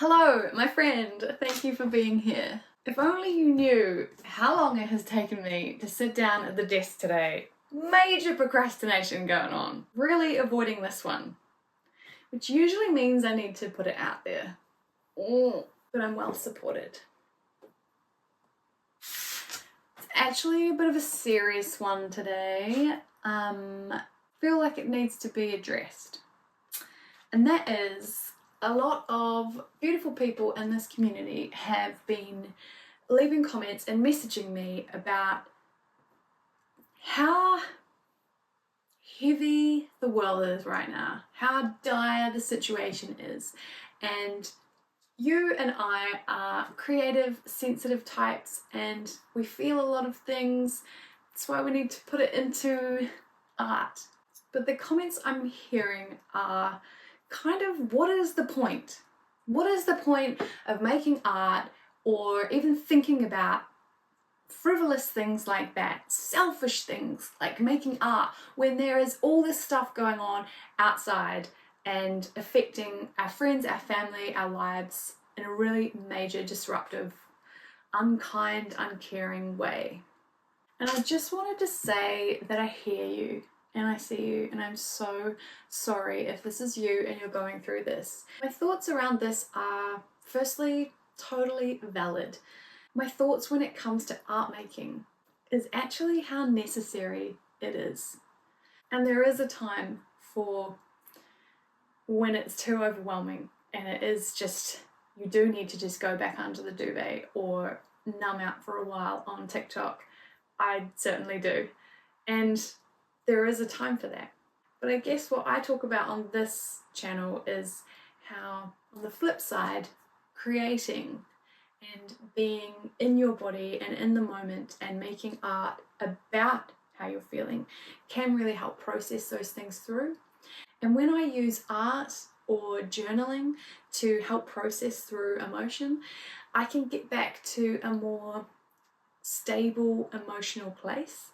Hello, my friend. Thank you for being here. If only you knew how long it has taken me to sit down at the desk today. Major procrastination going on. Really avoiding this one. Which usually means I need to put it out there. But I'm well supported. It's actually a bit of a serious one today. Feel like it needs to be addressed. And that is, a lot of beautiful people in this community have been leaving comments and messaging me about how heavy the world is right now, how dire the situation is. And you and I are creative, sensitive types, and we feel a lot of things. That's why we need to put it into art. But the comments I'm hearing are kind of, what is the point? What is the point of making art or even thinking about frivolous things like that, selfish things like making art, when there is all this stuff going on outside and affecting our friends, our family, our lives in a really major, disruptive, unkind, uncaring way. And I just wanted to say that I hear you and I see you, and I'm so sorry if this is you and you're going through this. My thoughts around this are, firstly, totally valid. My thoughts when it comes to art making is actually how necessary it is. And there is a time for when it's too overwhelming and it is just, you do need to just go back under the duvet or numb out for a while on TikTok. I certainly do. And there is a time for that. But I guess what I talk about on this channel is how, on the flip side, creating and being in your body and in the moment and making art about how you're feeling can really help process those things through. And when I use art or journaling to help process through emotion, I can get back to a more stable emotional place.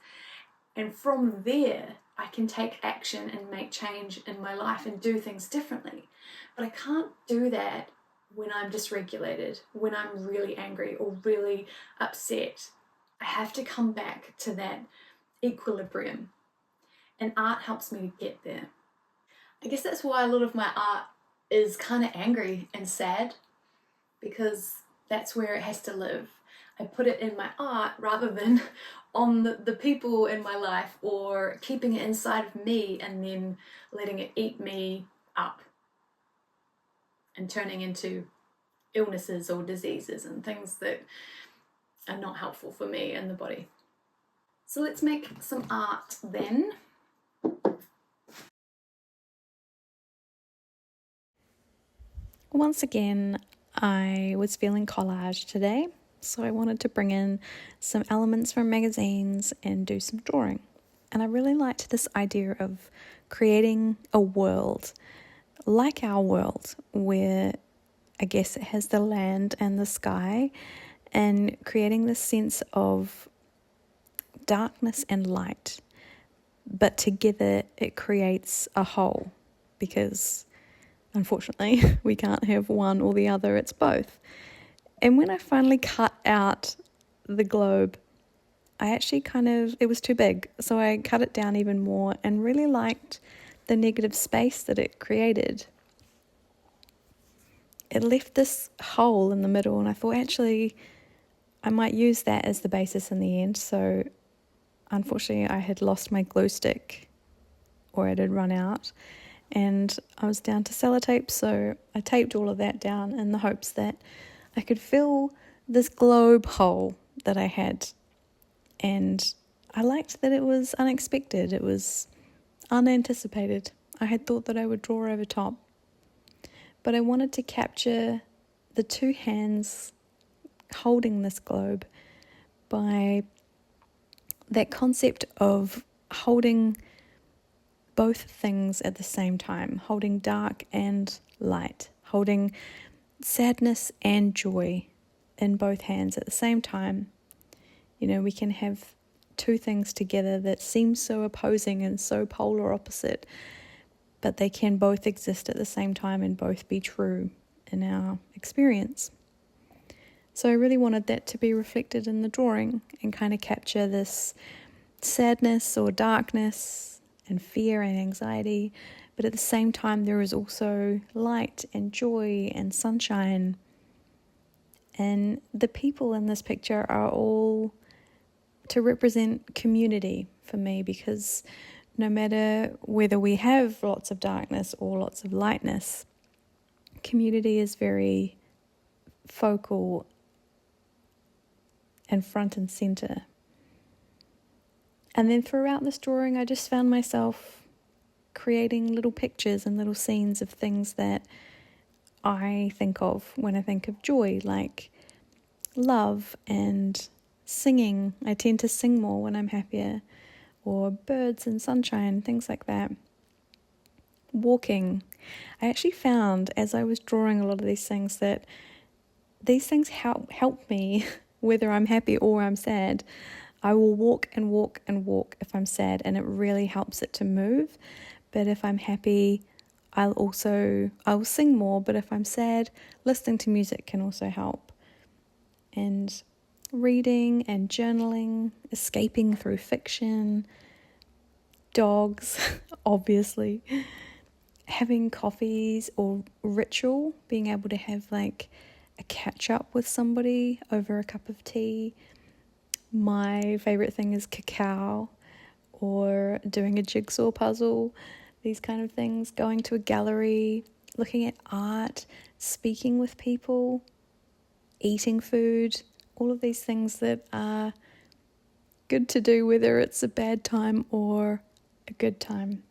And from there, I can take action and make change in my life and do things differently. But I can't do that when I'm dysregulated, when I'm really angry or really upset. I have to come back to that equilibrium. And art helps me to get there. I guess that's why a lot of my art is kind of angry and sad, because that's where it has to live. I put it in my art rather than on the people in my life, or keeping it inside of me and then letting it eat me up and turning into illnesses or diseases and things that are not helpful for me and the body. So let's make some art then. Once again, I was feeling collage today, so I wanted to bring in some elements from magazines and do some drawing. And I really liked this idea of creating a world like our world, where I guess it has the land and the sky, and creating this sense of darkness and light. But together it creates a whole, because unfortunately, we can't have one or the other, it's both. And when I finally cut out the globe, I actually it was too big, so I cut it down even more and really liked the negative space that it created. It left this hole in the middle, and I thought actually I might use that as the basis in the end. So unfortunately, I had lost my glue stick, or it had run out, and I was down to sellotape, so I taped all of that down in the hopes that I could fill this globe hole that I had. And I liked that it was unexpected, it was unanticipated. I had thought that I would draw over top, but I wanted to capture the two hands holding this globe by that concept of holding both things at the same time, holding dark and light, holding sadness and joy in both hands at the same time. You know, we can have two things together that seem so opposing and so polar opposite, but they can both exist at the same time and both be true in our experience. So I really wanted that to be reflected in the drawing and kind of capture this sadness or darkness and fear and anxiety, but at the same time there is also light and joy and sunshine. And the people in this picture are all to represent community for me, because no matter whether we have lots of darkness or lots of lightness, community is very focal and front and center. And then throughout this drawing, I just found myself creating little pictures and little scenes of things that I think of when I think of joy, like love and singing. I tend to sing more when I'm happier, or birds and sunshine, things like that. Walking. I actually found as I was drawing a lot of these things that these things help me whether I'm happy or I'm sad. I will walk and walk and walk if I'm sad, and it really helps it to move. But if I'm happy, I'll sing more. But if I'm sad, listening to music can also help. And reading and journaling, escaping through fiction, dogs, obviously, having coffees or ritual, being able to have like a catch up with somebody over a cup of tea. My favorite thing is cacao, or doing a jigsaw puzzle, these kind of things, going to a gallery, looking at art, speaking with people, eating food, all of these things that are good to do whether it's a bad time or a good time.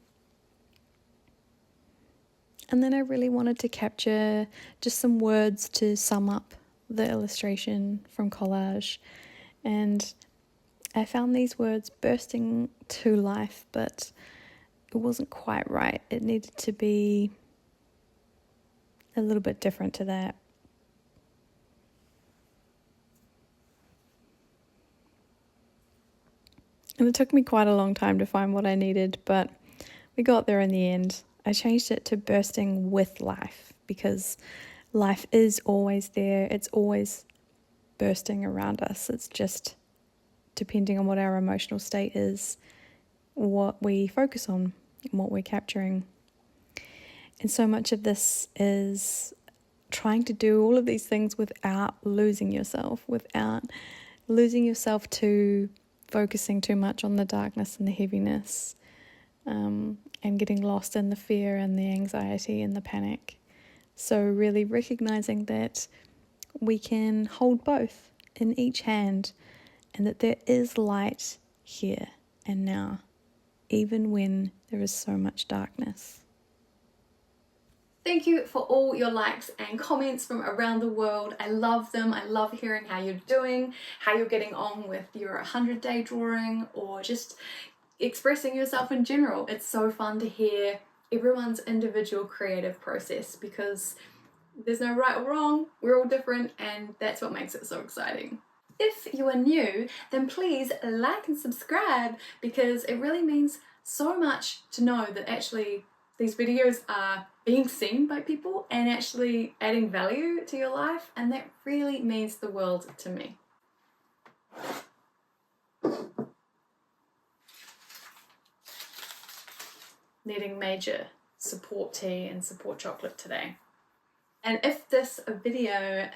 And then I really wanted to capture just some words to sum up the illustration from collage. And I found these words bursting to life, but it wasn't quite right. It needed to be a little bit different to that. And it took me quite a long time to find what I needed, but we got there in the end. I changed it to bursting with life, because life is always there. It's always bursting around us. It's just depending on what our emotional state is, what we focus on and what we're capturing. And so much of this is trying to do all of these things without losing yourself to focusing too much on the darkness and the heaviness, and getting lost in the fear and the anxiety and the panic. So really recognizing that we can hold both in each hand, and that there is light here and now, even when there is so much darkness. Thank you for all your likes and comments from around the world. I love them. I love hearing how you're doing, how you're getting on with your 100-day drawing, or just expressing yourself in general. It's so fun to hear everyone's individual creative process, because there's no right or wrong. We're all different, and that's what makes it so exciting. If you are new, then please like and subscribe, because it really means so much to know that actually these videos are being seen by people and actually adding value to your life, and that really means the world to me. Needing major support tea and support chocolate today. And if this video...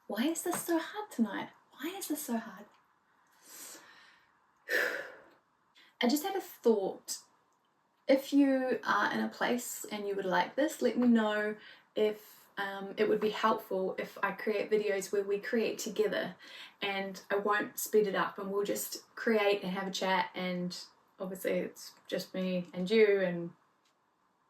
Why is this so hard tonight? Why is this so hard? I just had a thought. If you are in a place and you would like this, let me know if it would be helpful if I create videos where we create together, and I won't speed it up, and we'll just create and have a chat, and obviously it's just me and you, and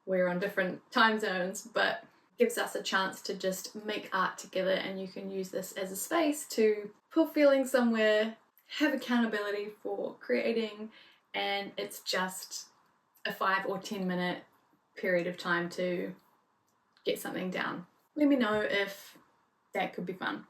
we're on different time zones, but gives us a chance to just make art together, and you can use this as a space to put feelings somewhere, have accountability for creating, and it's just a 5 or 10 minute period of time to get something down. Let me know if that could be fun.